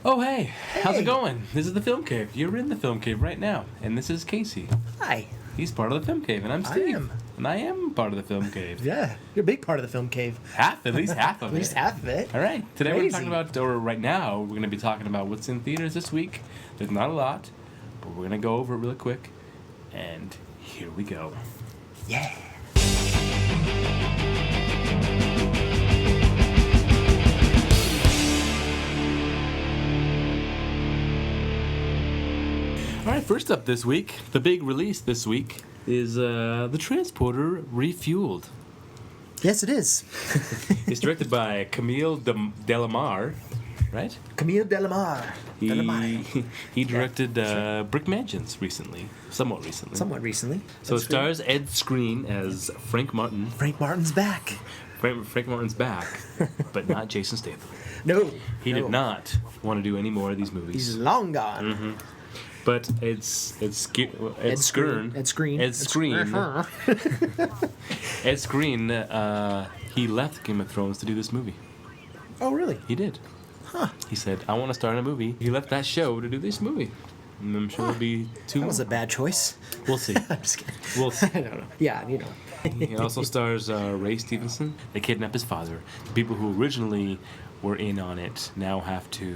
Oh, hey, how's Hey. it going? This is the Film Cave. You're in the Film Cave right now, and this is Casey. Hi. He's part of the Film Cave, and I'm Steve. am. And I am part of the Film Cave. Yeah, you're a big part of the film cave. At least half of At least it. half of it. All right, today we're Crazy. talking about, or right now, we're going to be talking about what's in theaters this week. There's not a lot, but we're going to go over it real quick, and here we go. Yeah. All right, first up this week, the big release this week is The Transporter Refueled. Yes, it is. It's directed by Camille Delamare, right? Camille Delamare. Delamare. He directed Brick Mansions recently, somewhat recently. Somewhat recently. So it That's true. stars Ed Skrein as Frank Martin. Frank Martin's back. Frank Martin's back, but not Jason Statham. No. He no. did not want to do any more of these He's movies. long gone. Mm-hmm. But Ed Skrein. Ed Skrein. Ed Skrein, he left Game of Thrones to do this movie. Oh, really? He did. Huh. He said, I want to start a movie. He left that show to do this movie. And I'm sure it'll be two That more. was a bad choice. We'll see. I'm just kidding. We'll see. I don't know. Yeah, you know. He also stars Ray Stevenson. They kidnap his father. The people who originally were in on it now have to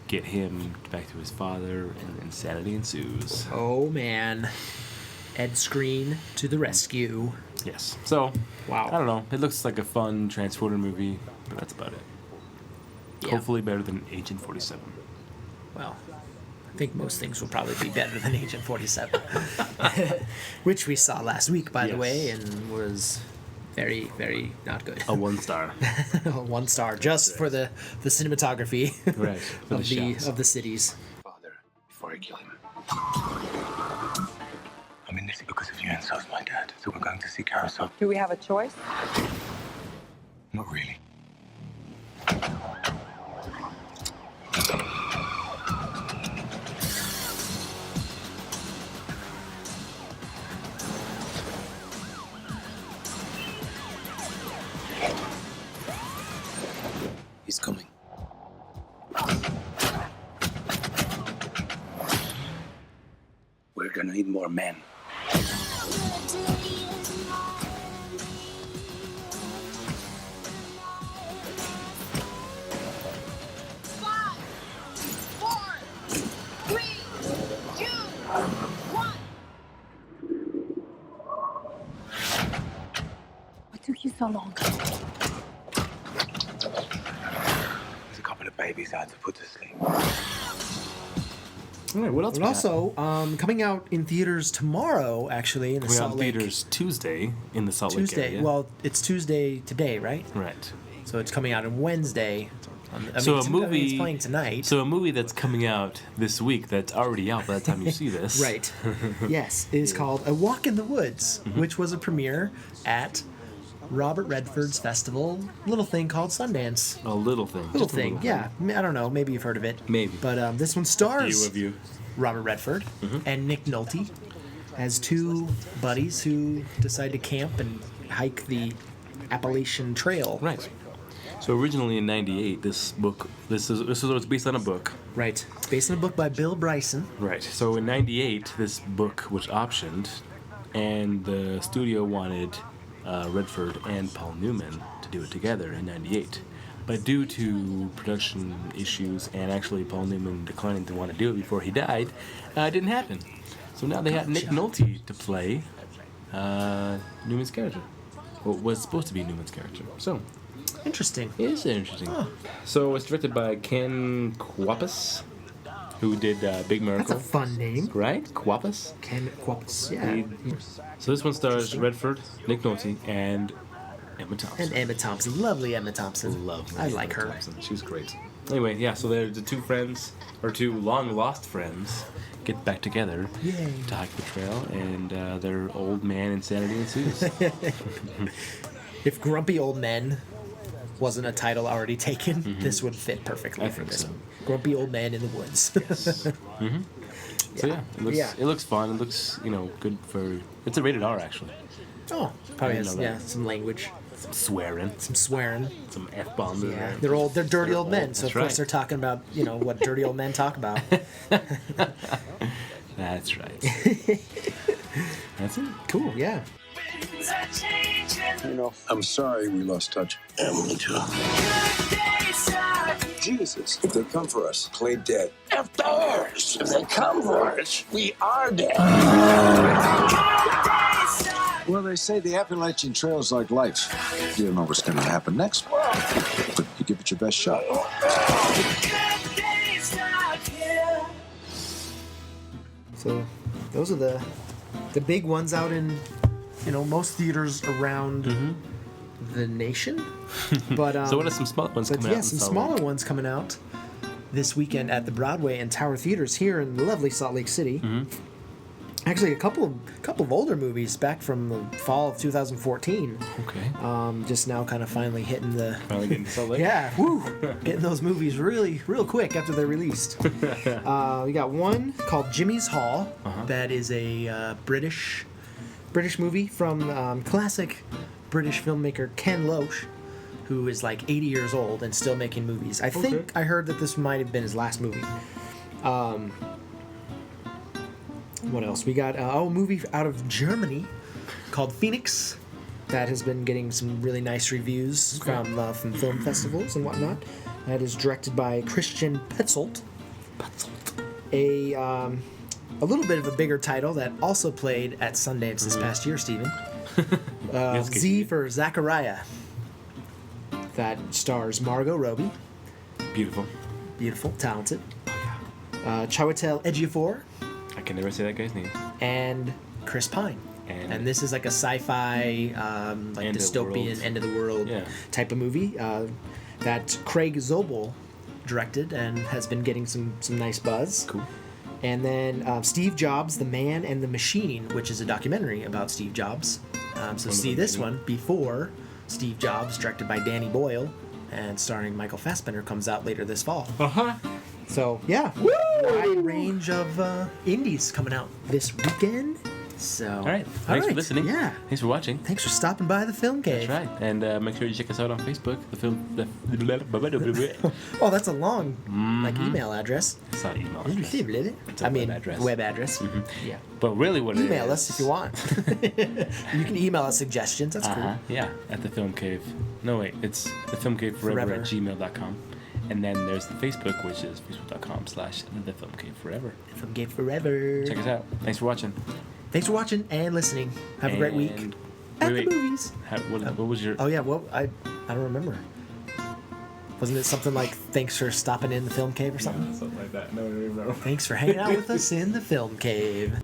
get him back to his father, and insanity ensues. Oh, man. Ed Skrein to the rescue. Yes. So, Wow. I don't know. It looks like a fun Transporter movie, but that's about it. Yeah. Hopefully better than Agent 47. Well, I think most things will probably be better than Agent 47. Which we saw last week, by the Yes. way, and was very, very not good. A 1 star. 1 star, just for the cinematography Right. For of the shots. of the cities. Father, before I kill him. I'm in this because of you, and so's my dad. So we're going to see Carousel. Do we have a choice? Not really. He's coming. We're gonna need more men. Five, four, three, two, one. What took you so long? There's a couple of babies I had to put to sleep. All right, what else And we got? also, coming out in theaters tomorrow, actually, in the Coming out Salt in Lake. theaters Tuesday in the Salt Lake Tuesday. area. Well, it's Tuesday today, right? Right. So it's coming out on Wednesday. So it's playing tonight. So a movie that's coming out this week that's already out by the time you see this. Right. Yes, it is called A Walk in the Woods, Mm-hmm. which was a premiere at Robert Redford's festival, little thing called Sundance. A little thing. Little just a thing, yeah. I don't know. Maybe you've heard of it. Maybe. But this one stars Few of you. Robert Redford Mm-hmm. and Nick Nolte as two buddies who decide to camp and hike the Appalachian Trail. Right. So originally in '98, this was based on a book. Right. Based on a book by Bill Bryson. Right. So in '98, this book was optioned, and the studio wanted Redford and Paul Newman to do it together in '98. But due to production issues and actually Paul Newman declining to want to do it before he died, it didn't happen. So now they got Nick Nolte to play Newman's character. Well, was supposed to be Newman's character. So Interesting. it is interesting. So it's directed by Ken Kwapis, who did Big Miracle. That's a fun name. Right? Kwapis? Ken Kwapis. Yeah. So this one stars Redford, Nick Nolte, and Emma Thompson. And Emma Thompson. Lovely Emma Thompson. Lovely. I like Emma her. Thompson. She was great. Anyway, yeah, so they're the two friends, or two long-lost friends, get back together Yay. to hike the trail, and their old man insanity ensues. If Grumpy Old Men wasn't a title already taken, this would fit perfectly I for think this so. one. Grumpy Old Man in the Woods. So yeah, it looks fun. It looks good for. It's a rated R actually. Oh, probably I didn't has know that. some language. Some swearing, some swearing. some f-bombs. in Yeah, there. they're dirty old men, so That's of course right. they're talking about what dirty old men talk about. That's right. That's it. Cool, yeah. You know, I'm sorry we lost touch. Yeah, me too. Jesus, if they come for us, play dead. F theirs. If they come for us, we are dead. Well, they say the Appalachian Trail's like life. You don't know what's going to happen next, but you give it your best shot. So those are the big ones out in most theaters around the nation. But So what are some small ones but coming yeah, out? some smaller ones coming out this weekend at the Broadway and Tower Theaters here in lovely Salt Lake City. Actually, a couple of older movies back from the fall of 2014. Okay. Just now, kind of finally hitting the. Finally getting to Salt Lake. Yeah, woo! Getting those movies real quick after they're released. We got one called Jimmy's Hall. That is a British movie from classic British filmmaker Ken Loach, who is like 80 years old and still making movies. I think I heard that this might have been his last movie. What else? We got a movie out of Germany called Phoenix that has been getting some really nice reviews from film festivals and whatnot. That is directed by Christian Petzold. A little bit of a bigger title that also played at Sundance this past year, Stephen. Yes, Z for Zachariah. That stars Margot Robbie. Beautiful. Beautiful, talented. Chiwetel Ejiofor I can never say that guy's name. and Chris Pine. And this is like a sci-fi, like End of dystopian, world. end of the world Yeah. type of movie that Craig Zobel directed and has been getting some nice buzz. Cool. And then Steve Jobs, The Man and the Machine, which is a documentary about Steve Jobs. So see this one before Steve Jobs, directed by Danny Boyle and starring Michael Fassbender, comes out later this fall. So yeah, wide range of indies coming out this weekend. So All right. Thanks for listening. Yeah. Thanks for watching. Thanks for stopping by the Film Cave. That's right. And make sure you check us out on Facebook. Oh, that's a long like email address. It's not email. I a mean, web address. Web address. Yeah. But really what it is... Email us if you want. You can email us suggestions. That's cool. Yeah, at the Film Cave. No, wait. It's the Film Cave Forever at Forever. gmail.com. And then there's the Facebook, which is facebook.com/the Film Cave Forever. Film Cave forever. Check us out. Thanks for watching. Thanks for watching and listening. Have a great week. And- At wait, the movies. What was your... Oh yeah, well I don't remember. Wasn't it something like thanks for stopping in the Film Cave or something? Something like that. No, I don't remember. Thanks for hanging out with us in the Film Cave.